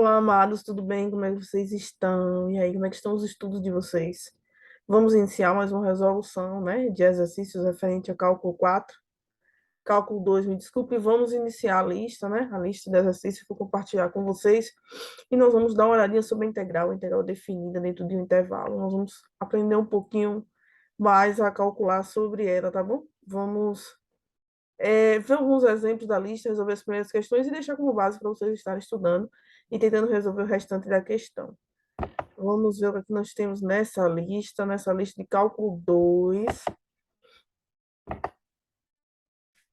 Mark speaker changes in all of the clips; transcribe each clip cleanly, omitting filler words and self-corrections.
Speaker 1: Olá, amados, tudo bem? Como é que vocês estão? E aí, como é que estão os estudos de vocês? Vamos iniciar mais uma resolução, né, de exercícios referente a cálculo 4, cálculo 2, me desculpe, vamos iniciar a lista, né, a lista de exercícios, vou compartilhar com vocês, e nós vamos dar uma olhadinha sobre a integral definida dentro de um intervalo, nós vamos aprender um pouquinho mais a calcular sobre ela, tá bom? Vamos ver alguns exemplos da lista, resolver as primeiras questões e deixar como base para vocês estarem estudando e tentando resolver o restante da questão. Vamos ver o que é que nós temos nessa lista de cálculo 2.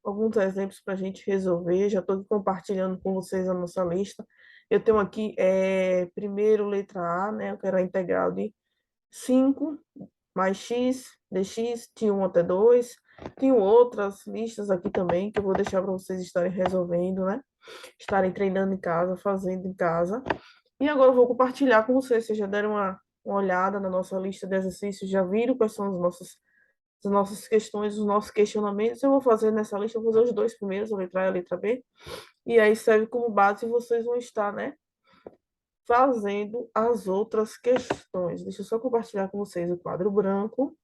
Speaker 1: Alguns exemplos para a gente resolver. Já estou aqui compartilhando com vocês a nossa lista. Eu tenho aqui, primeiro, letra A, né? Eu quero a integral de 5 mais x, dx, de 1 até 2. Tenho outras listas aqui também, que eu vou deixar para vocês estarem resolvendo, né? Estarem treinando em casa, fazendo em casa. E agora eu vou compartilhar com vocês. Vocês já deram uma olhada na nossa lista de exercícios, já viram quais são as nossas questões, os nossos questionamentos. Eu vou fazer nessa lista, eu vou fazer os dois primeiros, a letra A e a letra B. E aí serve como base e vocês vão estar, né, fazendo as outras questões. Deixa eu só compartilhar com vocês o quadro branco.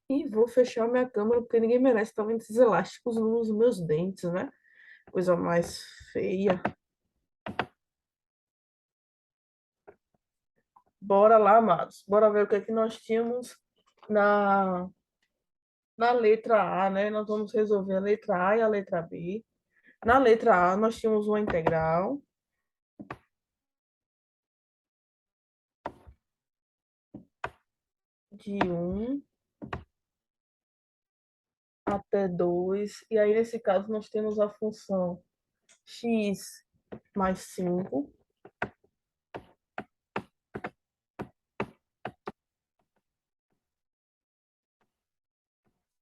Speaker 1: E vou fechar minha câmera, porque ninguém merece estar vendo esses elásticos nos meus dentes, né? Coisa mais feia. Bora lá, amados. Bora ver o que é que nós tínhamos na, na letra A, né? Nós vamos resolver a letra A e a letra B. Na letra A, nós tínhamos uma integral de 1 até 2. E aí, nesse caso, nós temos a função x mais 5,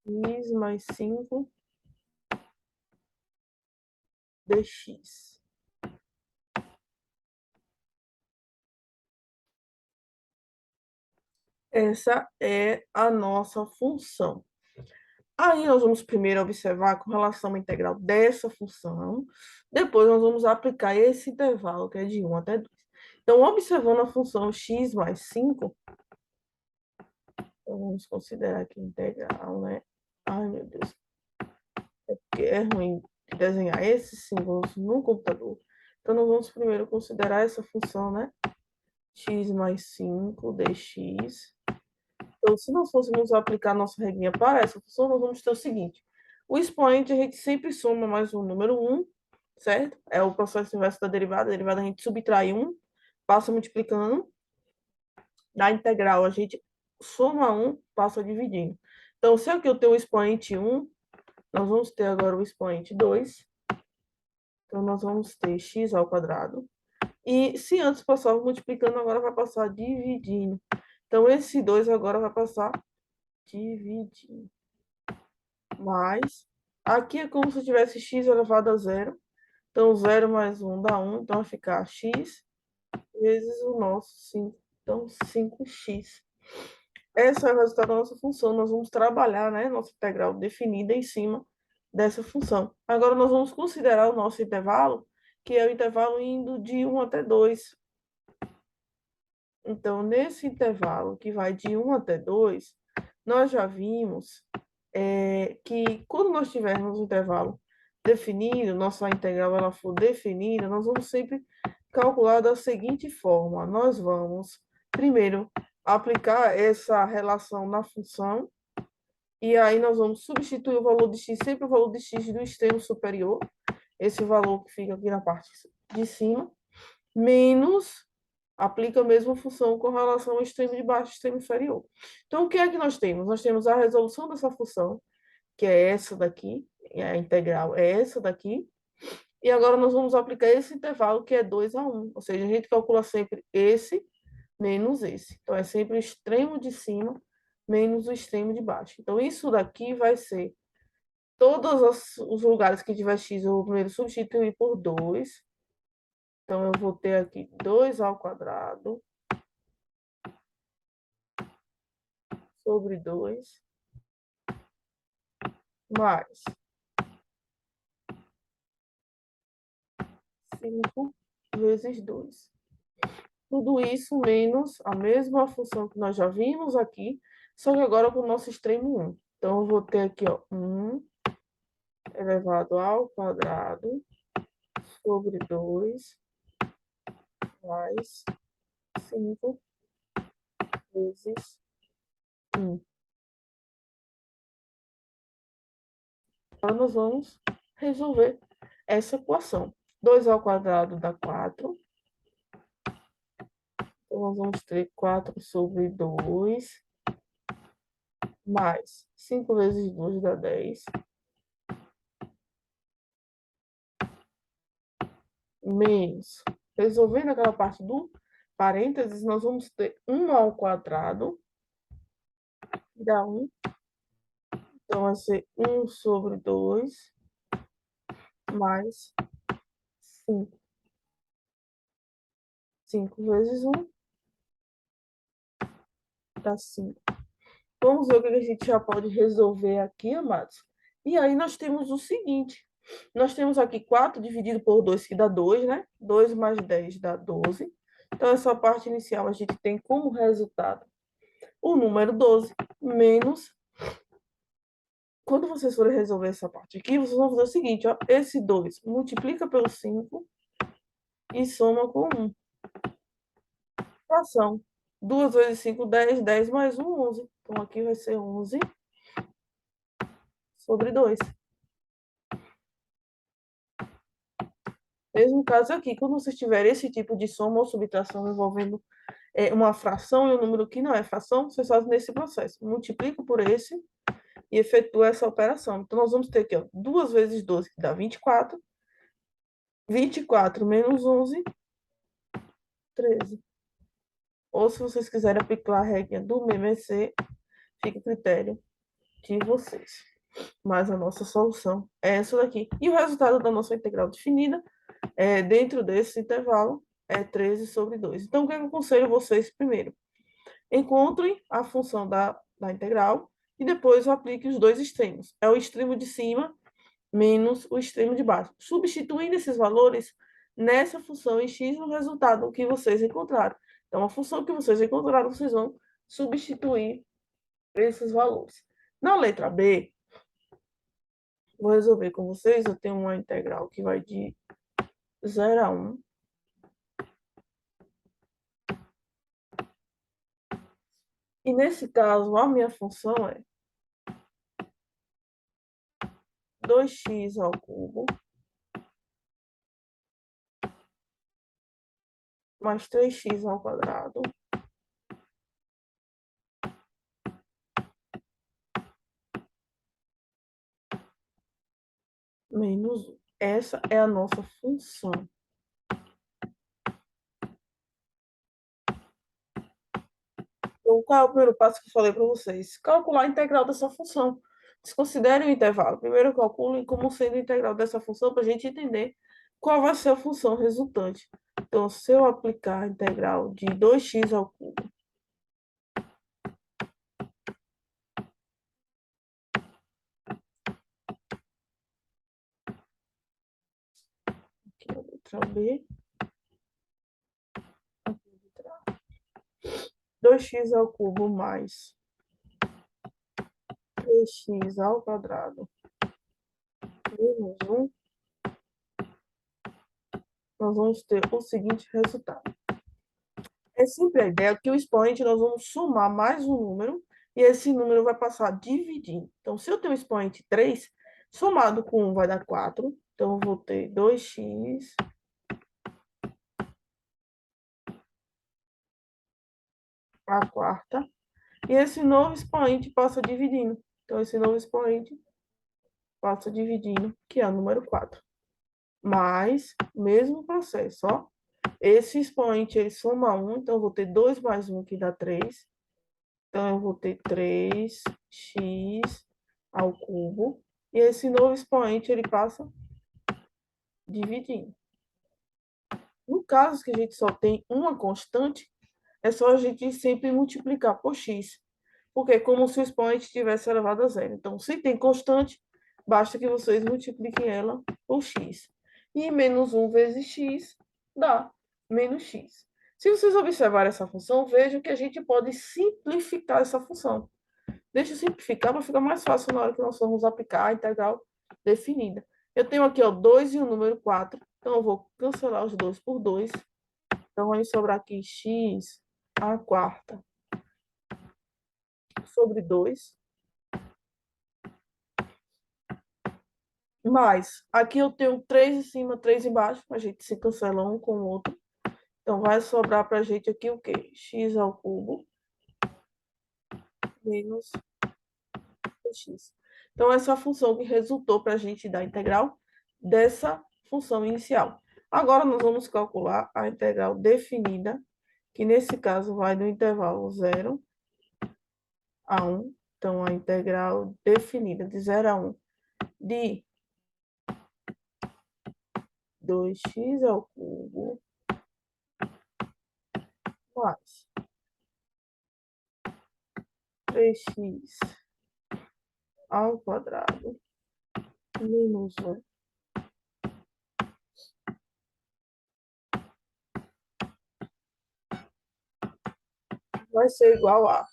Speaker 1: x mais 5 dx. Essa é a nossa função. Aí nós vamos primeiro observar com relação à integral dessa função, depois nós vamos aplicar esse intervalo, que é de 1 até 2. Então, observando a função x mais 5, então vamos considerar aqui integral, né? Ai, meu Deus, é porque é ruim desenhar esses símbolos no computador. Então, nós vamos primeiro considerar essa função, né? X mais 5 dx. Então, se nós fôssemos aplicar nossa regrinha para essa função, nós vamos ter o seguinte. O expoente a gente sempre soma mais um número 1, certo? É o processo inverso da derivada. A derivada a gente subtrai 1, passa multiplicando. Na integral a gente soma 1, passa dividindo. Então, se aqui eu tenho o expoente 1, nós vamos ter agora o expoente 2. Então, nós vamos ter x ao quadrado. E se antes passava multiplicando, agora vai passar dividindo. Então, esse 2 agora vai passar dividindo. Mais. Aqui é como se tivesse x elevado a zero. Então, 0 mais 1 dá 1. Então, vai ficar x vezes o nosso 5. Então, 5x. Esse é o resultado da nossa função. Nós vamos trabalhar, né, nossa integral definida em cima dessa função. Agora, nós vamos considerar o nosso intervalo, que é o intervalo indo de 1 até 2. Então, nesse intervalo que vai de 1 até 2, nós já vimos que quando nós tivermos um intervalo definido, nossa integral ela for definida, nós vamos sempre calcular da seguinte forma. Nós vamos, primeiro, aplicar essa relação na função, e aí nós vamos substituir o valor de x, sempre o valor de x do extremo superior, esse valor que fica aqui na parte de cima, menos aplica a mesma função com relação ao extremo de baixo e extremo inferior. Então, o que é que nós temos? Nós temos a resolução dessa função, que é essa daqui, e a integral é essa daqui, e agora nós vamos aplicar esse intervalo, que é 2 a 1, ou seja, a gente calcula sempre esse menos esse. Então, é sempre o extremo de cima menos o extremo de baixo. Então, isso daqui vai ser todos os lugares que tiver x, eu vou primeiro substituir por 2, Então, eu vou ter aqui 2 ao quadrado sobre 2 mais 5 vezes 2. Tudo isso menos a mesma função que nós já vimos aqui, só que agora com o nosso extremo 1. Então, eu vou ter aqui, ó, 1 elevado ao quadrado sobre 2 mais 5 vezes 1. Agora nós vamos resolver essa equação. 2 ao quadrado dá 4. Então, nós vamos ter 4 sobre 2 mais 5 vezes 2 dá 10. Menos. Resolvendo aquela parte do parênteses, nós vamos ter 1 ao quadrado, que dá 1. Então, vai ser 1 sobre 2 mais 5. 5 vezes 1 dá 5. Vamos ver o que a gente já pode resolver aqui, amados. E aí, nós temos o seguinte. Nós temos aqui 4 dividido por 2, que dá 2, né? 2 mais 10 dá 12. Então, essa parte inicial a gente tem como resultado o número 12 menos. Quando vocês forem resolver essa parte aqui, vocês vão fazer o seguinte, ó. Esse 2 multiplica pelo 5 e soma com 1. Fração. 2 vezes 5, 10. 10 mais 1, 11. Então, aqui vai ser 11 sobre 2. Mesmo caso aqui, quando vocês tiverem esse tipo de soma ou subtração envolvendo uma fração e um número que não é fração, vocês fazem nesse processo. Multiplica por esse e efetua essa operação. Então, nós vamos ter aqui, ó, 2 vezes 12, que dá 24. 24 menos 11, 13. Ou se vocês quiserem aplicar a regra do MMC, fica a critério de vocês. Mas a nossa solução é essa daqui. E o resultado da nossa integral definida, dentro desse intervalo, é 13 sobre 2. Então, o que eu aconselho vocês primeiro? Encontrem a função da integral e depois aplique os dois extremos. É o extremo de cima menos o extremo de baixo. Substituindo esses valores nessa função em x no resultado que vocês encontraram. Então, a função que vocês encontraram, vocês vão substituir esses valores. Na letra B, vou resolver com vocês. Eu tenho uma integral que vai de 0 a 1. E nesse caso, a minha função é 2x ao cubo mais 3x ao quadrado menos 1. Essa é a nossa função. Então, qual é o primeiro passo que eu falei para vocês? Calcular a integral dessa função. Desconsidere o intervalo. Primeiro, calculem como sendo a integral dessa função para a gente entender qual vai ser a função resultante. Então, se eu aplicar a integral de 2x ao cubo aqui a letra B, 2x ao cubo mais 3x ao quadrado menos 1, nós vamos ter o seguinte resultado. É sempre a ideia que o expoente nós vamos somar mais um número e esse número vai passar dividindo. Então, se eu tenho o expoente 3, somado com 1 vai dar 4. Então, eu vou ter 2x a quarta. E esse novo expoente passa dividindo. Então, esse novo expoente passa dividindo, que é o número 4. Mas, mesmo processo, ó. Esse expoente, ele soma 1, então eu vou ter 2 mais 1, que dá 3. Então, eu vou ter 3x ao cubo. E esse novo expoente, ele passa dividindo. No caso que a gente só tem uma constante, é só a gente sempre multiplicar por x, porque é como se o expoente tivesse elevado a zero. Então, se tem constante, basta que vocês multipliquem ela por x. E menos 1 vezes x dá menos x. Se vocês observarem essa função, vejam que a gente pode simplificar essa função. Deixa eu simplificar para ficar mais fácil na hora que nós formos aplicar a integral definida. Eu tenho aqui, ó, 2 e o número 4. Então, eu vou cancelar os 2 por 2. Então, vai sobrar aqui x a quarta sobre 2. Mais, aqui eu tenho 3 em cima, 3 embaixo. A gente se cancela um com o outro. Então, vai sobrar para a gente aqui o quê? X ao cubo menos x. Então, essa é a função que resultou para a gente dar a integral dessa função inicial. Agora, nós vamos calcular a integral definida, que nesse caso vai do intervalo 0 a 1. Então, a integral definida de 0 a 1 de 2x ao cubo mais 3x ao quadrado menos 1 vai ser igual a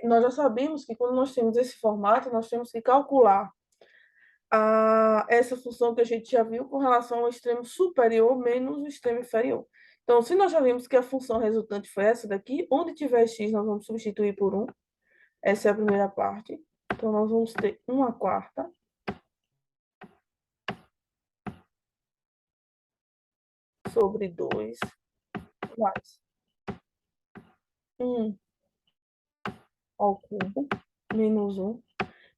Speaker 1: nós já sabemos que quando nós temos esse formato, nós temos que calcular essa função que a gente já viu com relação ao extremo superior menos o extremo inferior. Então, se nós já vimos que a função resultante foi essa daqui, onde tiver x, nós vamos substituir por 1. Essa é a primeira parte. Então, nós vamos ter 1/4 sobre 2 mais 1 ao cubo menos 1.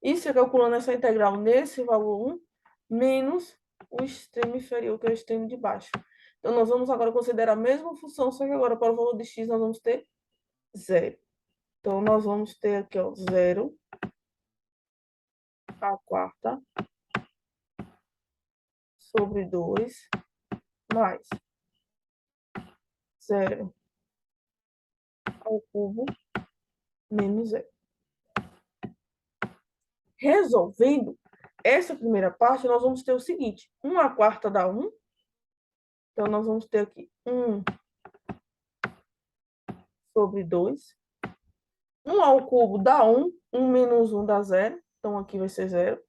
Speaker 1: Isso é calculando essa integral nesse valor 1, menos o extremo inferior, que é o extremo de baixo. Então, nós vamos agora considerar a mesma função, só que agora para o valor de x nós vamos ter 0. Então, nós vamos ter aqui, ó, 0 a quarta sobre 2 mais 0 ao cubo menos 0. Resolvendo essa primeira parte, nós vamos ter o seguinte: 1/4 dá 1. Então, nós vamos ter aqui 1 sobre 2. 1 ao cubo dá 1. 1 menos 1 dá 0. Então, aqui vai ser 0.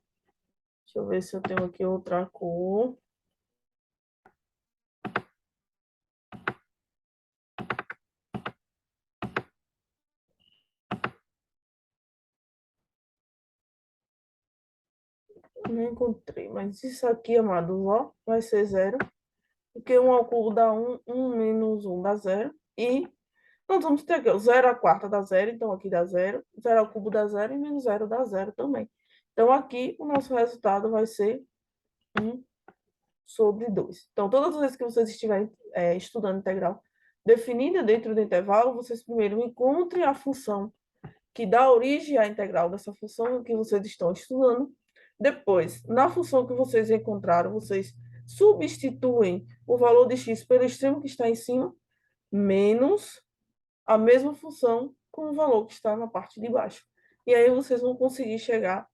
Speaker 1: Deixa eu ver se eu tenho aqui outra cor. Não encontrei, mas isso aqui, amados, ó, vai ser 0. Porque 1 ao cubo dá 1. 1 menos 1 dá 0. E nós vamos ter aqui, ó, 0/4 dá 0, então aqui dá 0. 0 ao cubo dá 0 e menos 0 dá 0 também. Então, aqui o nosso resultado vai ser 1 sobre 2. Então, todas as vezes que vocês estiverem estudando integral definida dentro do intervalo, vocês primeiro encontrem a função que dá origem à integral dessa função que vocês estão estudando. Depois, na função que vocês encontraram, vocês substituem o valor de x pelo extremo que está em cima, menos a mesma função com o valor que está na parte de baixo. E aí vocês vão conseguir chegar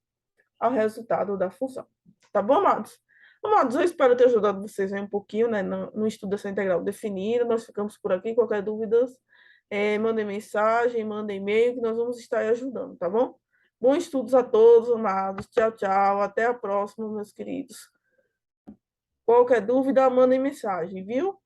Speaker 1: ao resultado da função. Tá bom, amados? Amados, eu espero ter ajudado vocês aí um pouquinho, né, no estudo dessa integral definida. Nós ficamos por aqui. Qualquer dúvida, mandem mensagem, mandem e-mail, que nós vamos estar aí ajudando, tá bom? Bons estudos a todos, amados. Tchau, tchau. Até a próxima, meus queridos. Qualquer dúvida, mandem mensagem, viu?